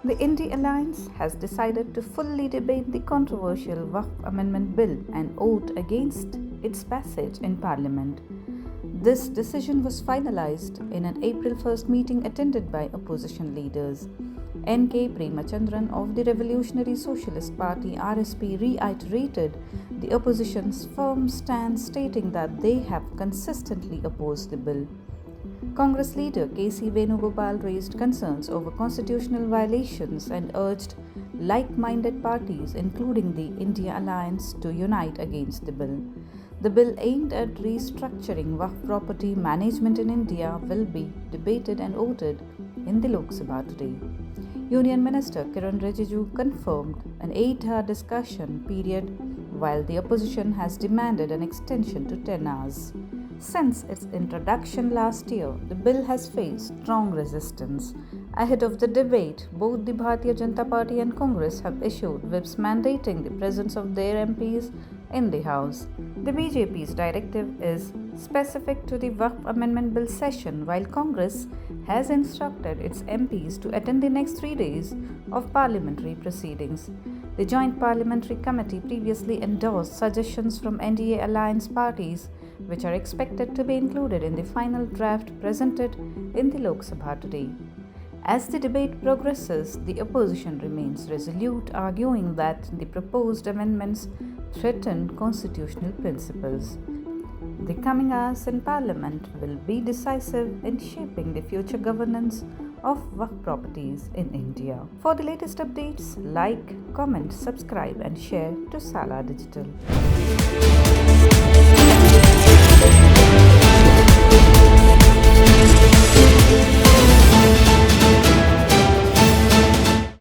The India Alliance has decided to fully debate the controversial Waqf Amendment Bill and vote against its passage in Parliament. This decision was finalized in an April 1st meeting attended by opposition leaders. N.K. Premachandran of the Revolutionary Socialist Party RSP reiterated the opposition's firm stance, stating that they have consistently opposed the bill. Congress leader K.C. Venugopal raised concerns over constitutional violations and urged like-minded parties, including the India Alliance, to unite against the bill. The bill aimed at restructuring Waqf property management in India will be debated and voted in the Lok Sabha today. Union Minister Kiran Rijiju confirmed an 8-hour discussion period, while the opposition has demanded an extension to 10 hours. Since its introduction last year, the bill has faced strong resistance. Ahead of the debate, both the Bharatiya Janata Party and Congress have issued whips mandating the presence of their MPs in the House. The BJP's directive is specific to the Waqf Amendment Bill session, while Congress has instructed its MPs to attend the next 3 days of parliamentary proceedings. The Joint Parliamentary Committee previously endorsed suggestions from NDA alliance parties, which are expected to be included in the final draft presented in the Lok Sabha today. As the debate progresses, the opposition remains resolute, arguing that the proposed amendments threaten constitutional principles. The coming hours in Parliament will be decisive in shaping the future governance of Waqf properties in India. For the latest updates, like, comment, subscribe and share to Salar Digital.